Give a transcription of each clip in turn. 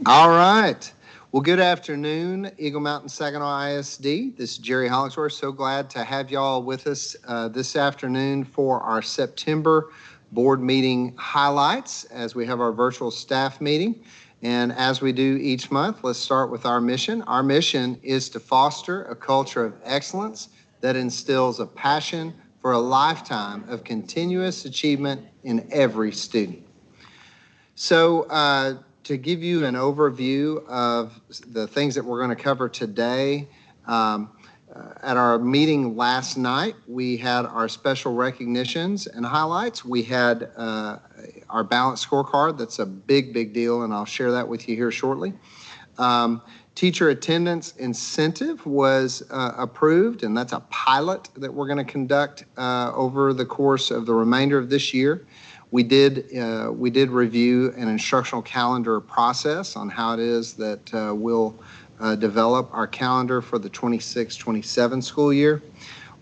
All right. Well, good afternoon, Eagle Mountain Saginaw ISD. This is Jerry Hollingsworth. So glad to have y'all with us this afternoon for our September board meeting highlights as we have our virtual staff meeting. And as we do each month, let's start with our mission. Our mission is to foster a culture of excellence that instills a passion for a lifetime of continuous achievement in every student. So, to give you an overview of the things that we're going to cover today, at our meeting last night, we had our special recognitions and highlights. We had our balanced scorecard. That's a big deal, and I'll share that with you here shortly. Teacher attendance incentive was approved, and that's a pilot that we're going to conduct over the course of the remainder of this year. We did review an instructional calendar process on how it is that we'll develop our calendar for the 26-27 school year.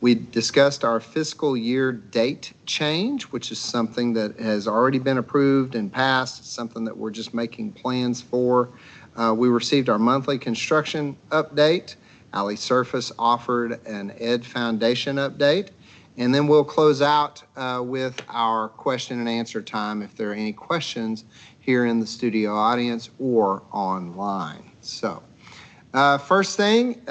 We discussed our fiscal year date change, which is something that has already been approved and passed. It's something that we're just making plans for. We received our monthly construction update. Alley Surface offered an Ed Foundation update. And then we'll close out with our question and answer time if there are any questions here in the studio audience or online. So first thing,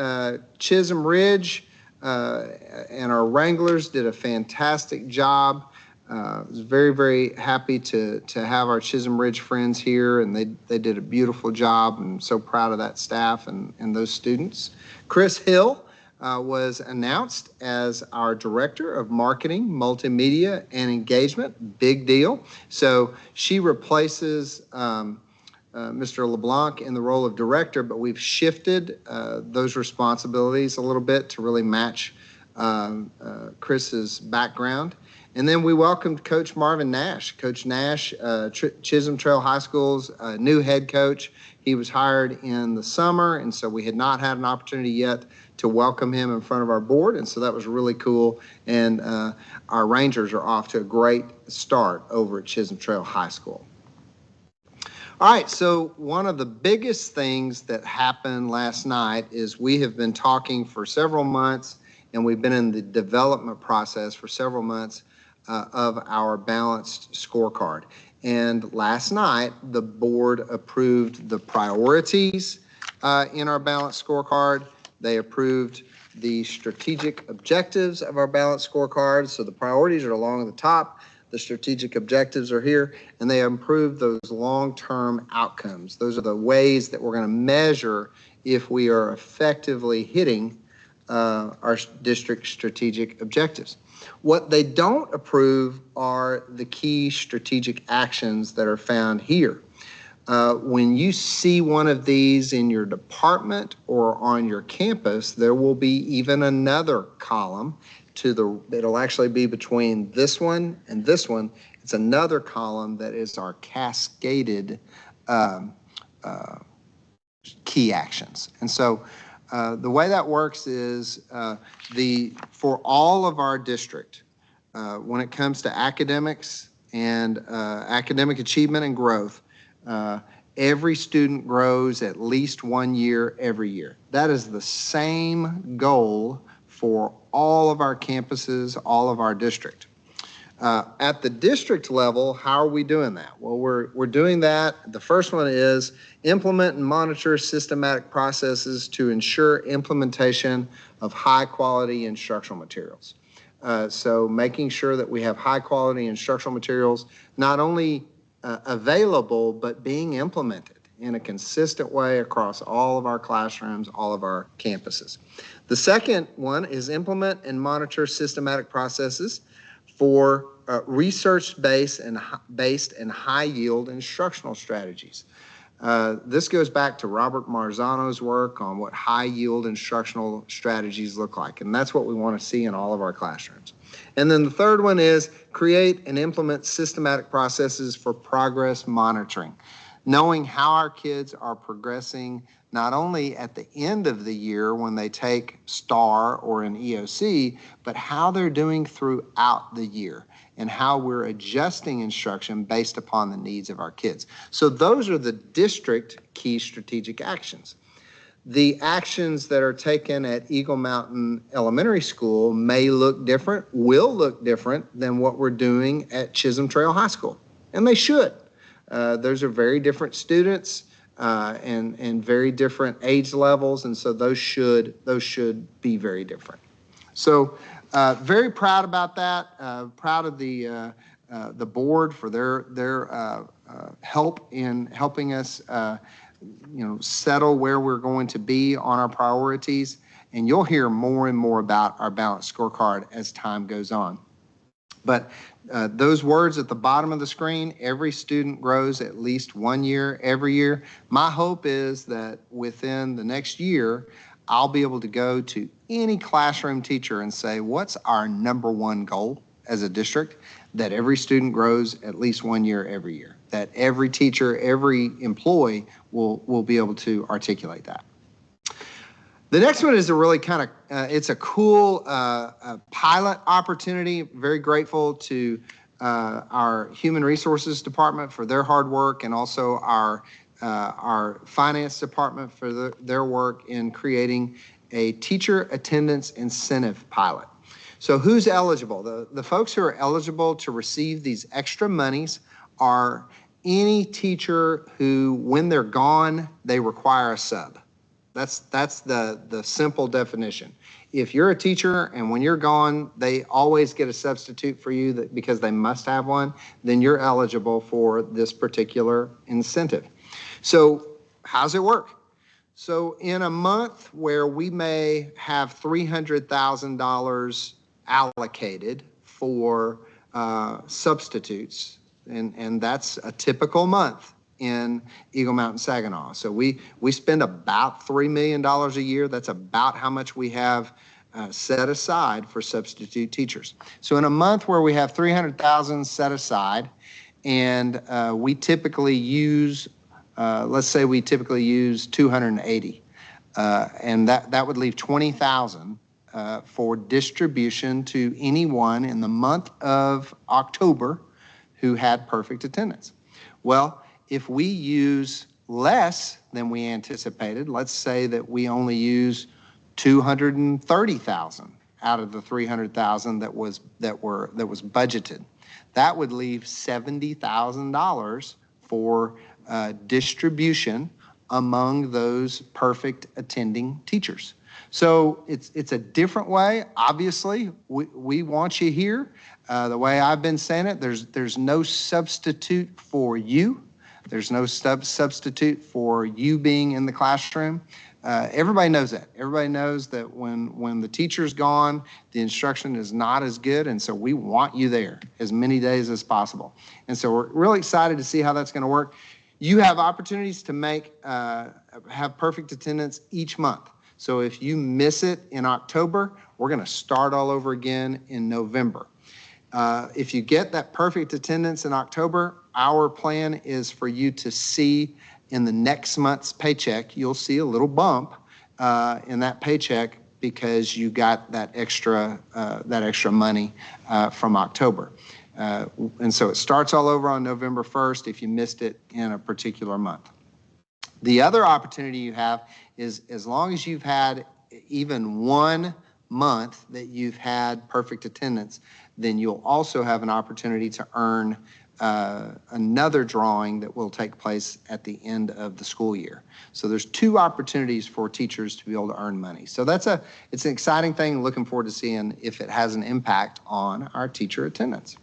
Chisholm Ridge and our Wranglers did a fantastic job. I was very happy to have our Chisholm Ridge friends here, and they did a beautiful job. I'm so proud of that staff and those students. Chris Hill was announced as our Director of Marketing, Multimedia, and Engagement. Big deal. So she replaces Mr. LeBlanc in the role of Director, but we've shifted those responsibilities a little bit to really match Chris's background. And then we welcomed Coach Marvin Nash. Coach Nash, Chisholm Trail High School's new head coach. He was hired in the summer, and so we had not had an opportunity yet to welcome him in front of our board, and so that was really cool. And our Rangers are off to a great start over at Chisholm Trail High School. All right, so one of the biggest things that happened last night is we have been talking for several months, and we've been in the development process for several months of our balanced scorecard. And last night, the board approved the priorities in our balanced scorecard. They approved the strategic objectives of our balanced scorecard. So the priorities are along the top, the strategic objectives are here, and they approved those long-term outcomes. Those are the ways that we're going to measure if we are effectively hitting our district strategic objectives. What they don't approve are the key strategic actions that are found here. When you see one of these in your department or on your campus, there will be even another column it'll actually be between this one and this one. It's another column that is our cascaded key actions. And so the way that works is for all of our district, when it comes to academics and academic achievement and growth, every student grows at least 1 year every year. That is the same goal for all of our campuses, all of our district. At the district level, how are we doing that? Well, we're doing that. The first one is implement and monitor systematic processes to ensure implementation of high quality instructional materials. So making sure that we have high quality instructional materials, not only available, but being implemented in a consistent way across all of our classrooms, all of our campuses. The second one is implement and monitor systematic processes for research-based and high-yield instructional strategies. This goes back to Robert Marzano's work on what high-yield instructional strategies look like, and that's what we want to see in all of our classrooms. And then the third one is create and implement systematic processes for progress monitoring. knowing how our kids are progressing not only at the end of the year when they take STAR or an EOC, but how they're doing throughout the year and how we're adjusting instruction based upon the needs of our kids. So those are the district key strategic actions. The actions that are taken at Eagle Mountain Elementary School may look different, will look different than what we're doing at Chisholm Trail High School, and they should. Those are very different students and very different age levels, and so those should be very different. So very proud about that. Proud of the board for their help in helping us settle where we're going to be on our priorities, and you'll hear more and more about our balanced scorecard as time goes on. But those words at the bottom of the screen, every student grows at least 1 year every year. My hope is that within the next year, I'll be able to go to any classroom teacher and say, what's our number one goal as a district? That every student grows at least 1 year every year. That every teacher, every employee will be able to articulate that. The next one is a really kind of, it's a cool pilot opportunity. Very grateful to our Human Resources Department for their hard work, and also our Finance Department for their work in creating a teacher attendance incentive pilot. So who's eligible? The folks who are eligible to receive these extra monies are any teacher who, when they're gone, they require a sub. That's the simple definition. If you're a teacher and when you're gone, they always get a substitute for you because they must have one, then you're eligible for this particular incentive. So how's it work? So in a month where we may have $300,000 allocated for substitutes, and that's a typical month in Eagle Mountain Saginaw. So we spend about $3 million a year. That's about how much we have set aside for substitute teachers. So in a month where we have $300,000 set aside, and we typically use, let's say we typically use 280, and that would leave 20,000 for distribution to anyone in the month of October who had perfect attendance. Well, if we use less than we anticipated, let's say that we only use 230,000 out of the 300,000 that was budgeted, that would leave $70,000 for distribution among those perfect attending teachers. So it's a different way. Obviously, we want you here. The way I've been saying it, there's no substitute for you. There's no substitute for you being in the classroom. Everybody knows that. Everybody knows that when the teacher's gone, the instruction is not as good, and so we want you there as many days as possible. And so we're really excited to see how that's going to work. You have opportunities to have perfect attendance each month. So if you miss it in October, we're going to start all over again in November. If you get that perfect attendance in October, our plan is for you to see in the next month's paycheck, you'll see a little bump in that paycheck because you got that extra money from October. And so it starts all over on November 1st if you missed it in a particular month. The other opportunity you have is as long as you've had even 1 month that you've had perfect attendance, then you'll also have an opportunity to earn another drawing that will take place at the end of the school year. So there's 2 opportunities for teachers to be able to earn money. So it's an exciting thing. Looking forward to seeing if it has an impact on our teacher attendance.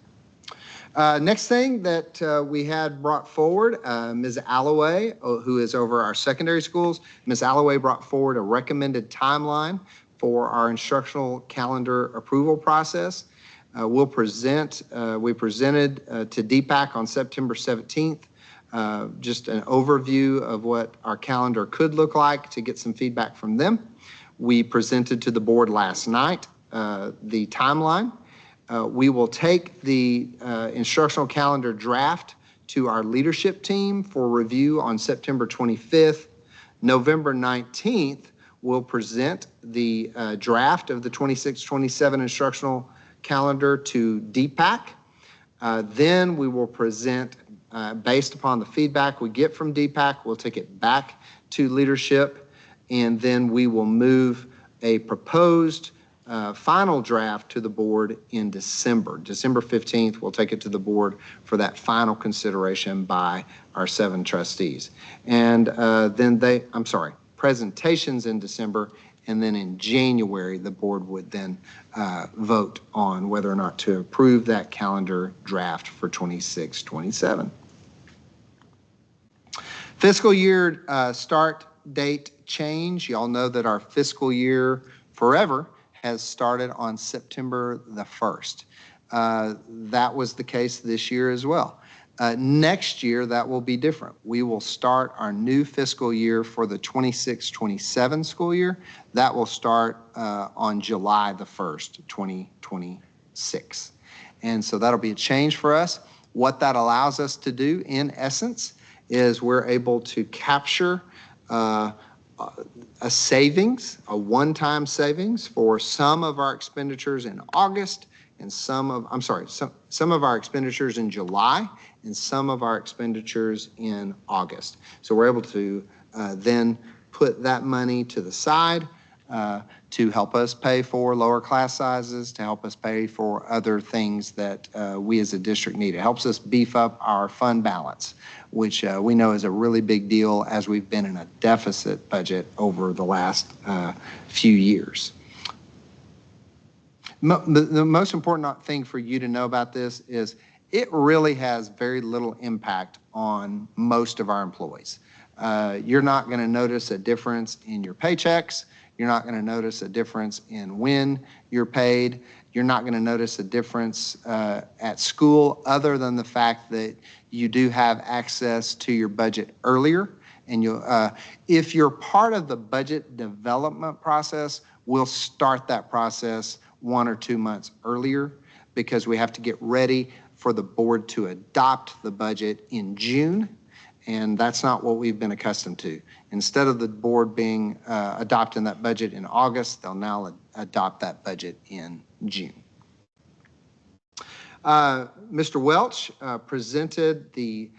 Next thing that we had brought forward, Ms. Alloway, who is over our secondary schools, Ms. Alloway brought forward a recommended timeline for our instructional calendar approval process. We presented to DPAC on September 17th, just an overview of what our calendar could look like to get some feedback from them. We presented to the board last night the timeline. We will take the instructional calendar draft to our leadership team for review on September 25th. November 19th, we'll present the draft of the 26-27 instructional calendar to DPAC. Then we will present, based upon the feedback we get from DPAC, we'll take it back to leadership, and then we will move a proposed final draft to the board in December. December 15th, we'll take it to the board for that final consideration by our 7 trustees. And then presentations in December, and then in January, the board would then vote on whether or not to approve that calendar draft for 26-27. Fiscal year start date change. You all know that our fiscal year forever has started on September the 1st. That was the case this year as well. Next year, that will be different. We will start our new fiscal year for the 26-27 school year. That will start on July the 1st, 2026. And so that'll be a change for us. What that allows us to do, in essence, is we're able to capture a savings, a one-time savings for some of our expenditures in August and some of our expenditures in July and some of our expenditures in August. So we're able to then put that money to the side to help us pay for lower class sizes, to help us pay for other things that we as a district need. It helps us beef up our fund balance, which we know is a really big deal as we've been in a deficit budget over the last few years. The most important thing for you to know about this is it really has very little impact on most of our employees. You're not going to notice a difference in your paychecks. You're not going to notice a difference in when you're paid. You're not going to notice a difference at school other than the fact that you do have access to your budget earlier. And if you're part of the budget development process, we'll start that process 1 or 2 months earlier because we have to get ready for the board to adopt the budget in June. And that's not what we've been accustomed to. Instead of the board being adopting that budget in August, they'll now adopt that budget in June. Mr. Welch presented the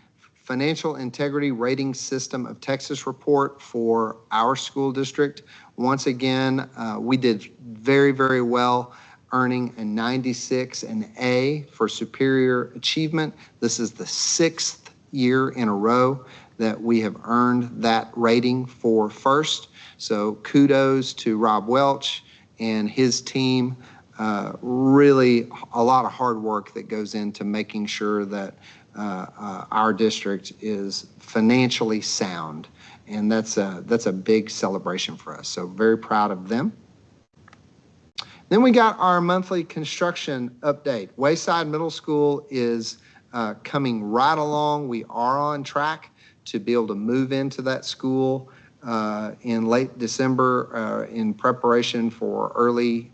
Financial Integrity Rating System of Texas report for our school district. Once again, we did very, very well, earning a 96, an A for superior achievement. This is the 6th year in a row that we have earned that rating for first. So kudos to Rob Welch and his team. Really a lot of hard work that goes into making sure that our district is financially sound. And that's a big celebration for us. So very proud of them. Then we got our monthly construction update. Wayside Middle School is coming right along. We are on track to be able to move into that school in late December in preparation for early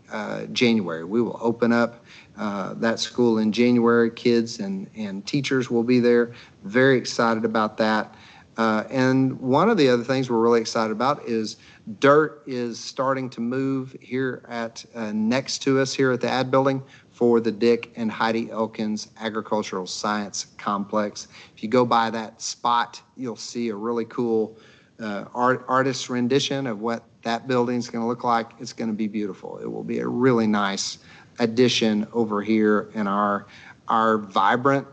January. We will open up that school in January. Kids and teachers will be there. Very excited about that. And one of the other things we're really excited about is dirt is starting to move here at next to us here at the ad building for the Dick and Heidi Elkins Agricultural Science Complex. If you go by that spot, you'll see a really cool artist's rendition of what that building's going to look like. It's going to be beautiful. It will be a really nice addition over here, and our vibrant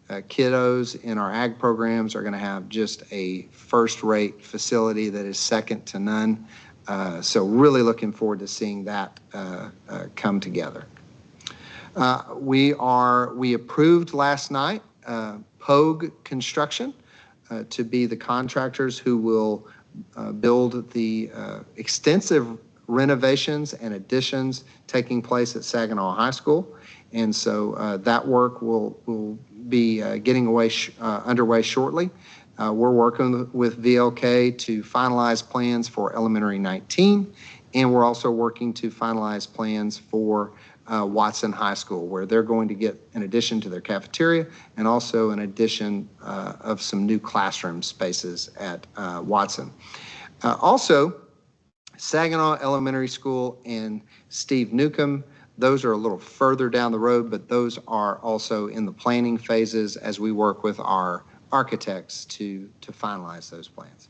kiddos in our ag programs are going to have just a first-rate facility that is second to none. So really looking forward to seeing that come together. We approved last night Pogue Construction to be the contractors who will build the extensive renovations and additions taking place at Saginaw High School. And so that work will be getting underway shortly. We're working with VLK to finalize plans for Elementary 19, and we're also working to finalize plans for Watson High School, where they're going to get an addition to their cafeteria and also an addition of some new classroom spaces at Watson. Also, Saginaw Elementary School and Steve Newcomb, those are a little further down the road, but those are also in the planning phases as we work with our architects to finalize those plans.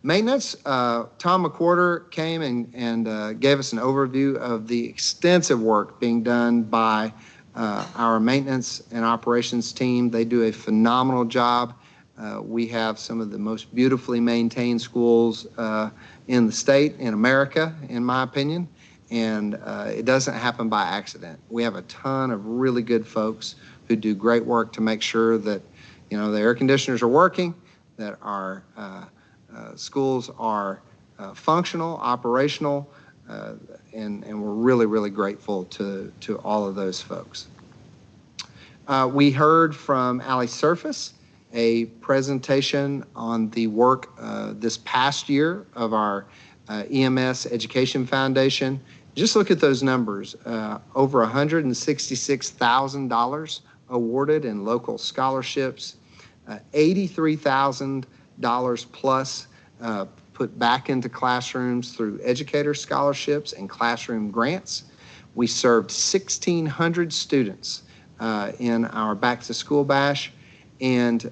Maintenance, Tom McWhorter came and gave us an overview of the extensive work being done by our maintenance and operations team. They do a phenomenal job. We have some of the most beautifully maintained schools in the state, in America, in my opinion, and it doesn't happen by accident. We have a ton of really good folks who do great work to make sure that, you know, the air conditioners are working, that our schools are functional, operational, and we're really, really grateful to all of those folks. We heard from Allie Surface, a presentation on the work this past year of our EMS Education Foundation. Just look at those numbers, over $166,000 awarded in local scholarships, $83,000 plus put back into classrooms through educator scholarships and classroom grants. We served 1,600 students in our Back to School Bash, and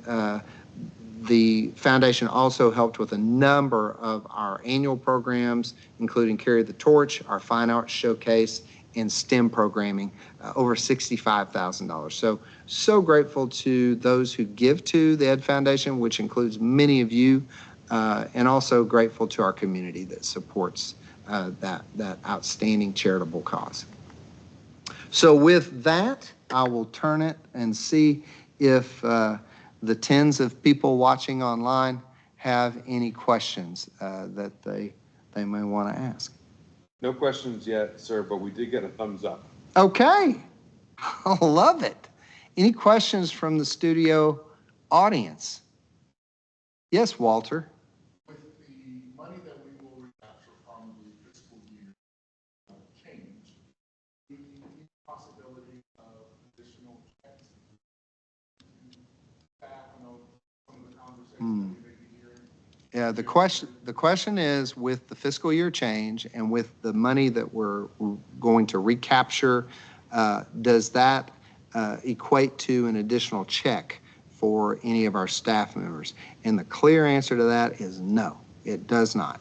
the foundation also helped with a number of our annual programs, including Carry the Torch, our Fine Arts Showcase, and STEM programming, over $65,000. So grateful to those who give to the Ed Foundation, which includes many of you, and also grateful to our community that supports that outstanding charitable cause. So with that, I will turn it and see if the tens of people watching online have any questions that they may want to ask. No questions yet, sir, but we did get a thumbs up. Okay, I love it. Any questions from the studio audience? Yes, Walter. With the money that we will recapture from the fiscal year change, the possibility of additional checks. I know some of the conversations that we may be hearing. Yeah, the question is, with the fiscal year change and with the money that we're going to recapture, does that equate to an additional check for any of our staff members? And the clear answer to that is no, it does not.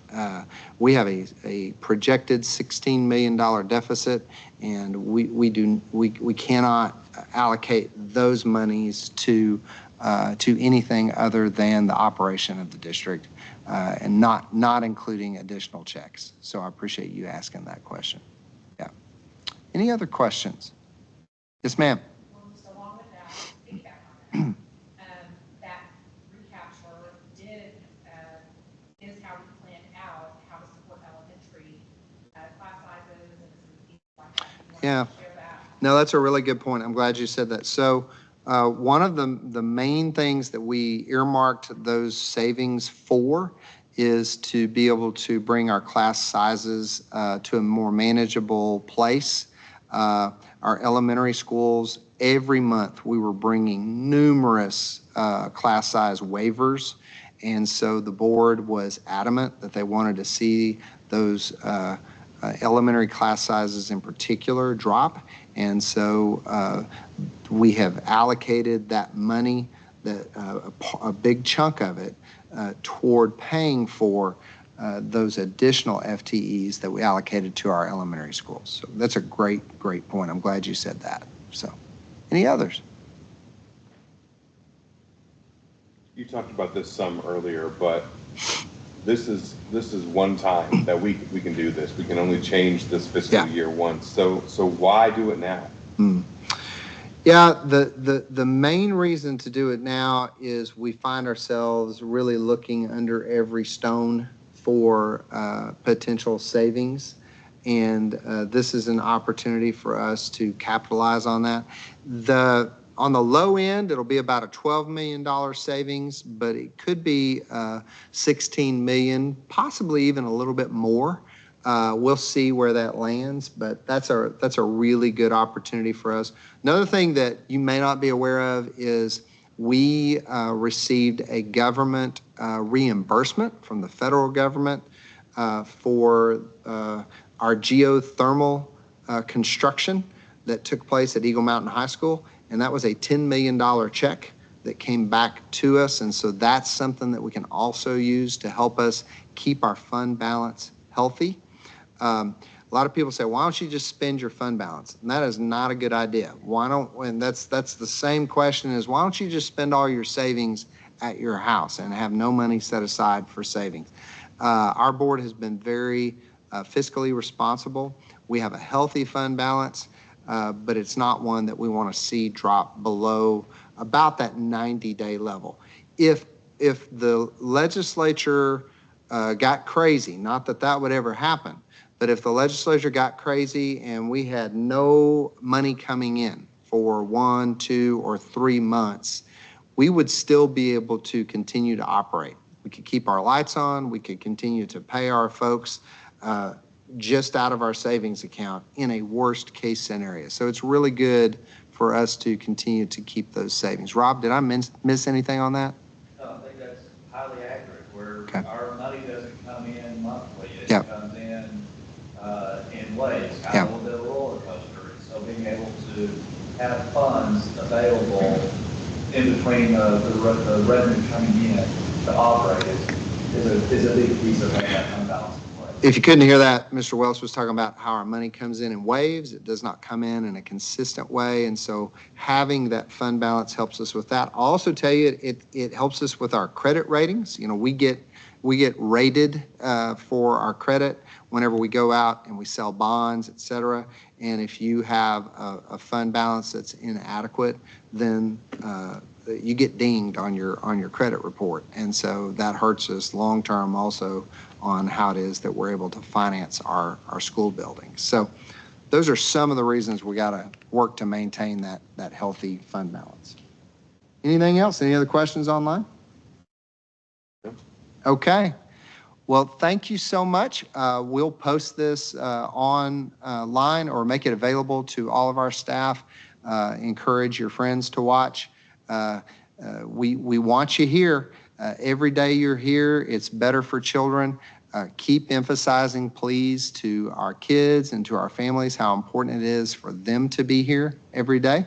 We have a projected $16 million deficit, and we cannot allocate those monies to anything other than the operation of the district, and not including additional checks. So I appreciate you asking that question. Yeah. Any other questions? Yes, ma'am. Well, just along with that, feedback on that, that recapture is how we planned out how to support elementary class sizes and things like that. Yeah. Share that. No, that's a really good point. I'm glad you said that. So one of the main things that we earmarked those savings for is to be able to bring our class sizes to a more manageable place. Our elementary schools, every month we were bringing numerous class size waivers, and so the board was adamant that they wanted to see those elementary class sizes in particular drop, and so we have allocated that money, a big chunk of it, toward paying for those additional FTEs that we allocated to our elementary schools. So that's a great point. I'm glad you said that. So, any others? You talked about this some earlier, but this is one time that we can do this. We can only change this fiscal year once. So why do it now? Yeah, the main reason to do it now is we find ourselves really looking under every stone for potential savings, and this is an opportunity for us to capitalize on that. On the low end, it'll be about a $12 million savings, but it could be $16 million, possibly even a little bit more We'll see where that lands, but that's a really good opportunity for us. Another thing that you may not be aware of is we received a government reimbursement from the federal government for our geothermal construction that took place at Eagle Mountain High School, and that was a $10 million check that came back to us, and so that's something that we can also use to help us keep our fund balance healthy. A lot of people say, why don't you just spend your fund balance? And that is not a good idea. And that's the same question as, why don't you just spend all your savings at your house and have no money set aside for savings? Our board has been very fiscally responsible. We have a healthy fund balance, but it's not one that we want to see drop below about that 90-day level. If the legislature got crazy, not that that would ever happen, but if the legislature got crazy and we had no money coming in for 1, 2, or 3 months, we would still be able to continue to operate. We could keep our lights on, we could continue to pay our folks just out of our savings account in a worst case scenario. So it's really good for us to continue to keep those savings. Rob, did I miss anything on that? No, I think that's highly accurate, where Okay. our money doesn't come in monthly, it Yep. comes in waves, kind Yep. of a little bit of a roller coaster. So being able to have funds available in between the revenue coming in to operate is a big piece of that fund balance in place. If you couldn't hear that, Mr. Wells was talking about how our money comes in waves. It does not come in a consistent way. And so having that fund balance helps us with that. I'll also tell you, it helps us with our credit ratings. You know, we get rated for our credit whenever we go out and we sell bonds, et cetera. And if you have a fund balance that's inadequate, then you get dinged on your credit report. And so that hurts us long term also on how it is that we're able to finance our school buildings. So those are some of the reasons we got to work to maintain that healthy fund balance. Anything else? Any other questions online? No. Okay. Well, thank you so much. We'll post this online or make it available to all of our staff. Encourage your friends to watch. We want you here. Every day you're here, it's better for children. Keep emphasizing, please, to our kids and to our families how important it is for them to be here every day.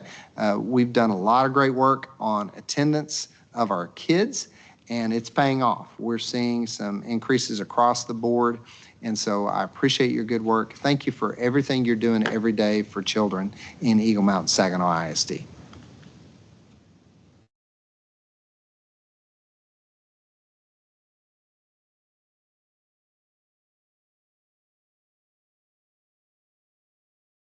We've done a lot of great work on attendance of our kids, and it's paying off. We're seeing some increases across the board, and so I appreciate your good work. Thank you for everything you're doing every day for children in Eagle Mountain Saginaw ISD.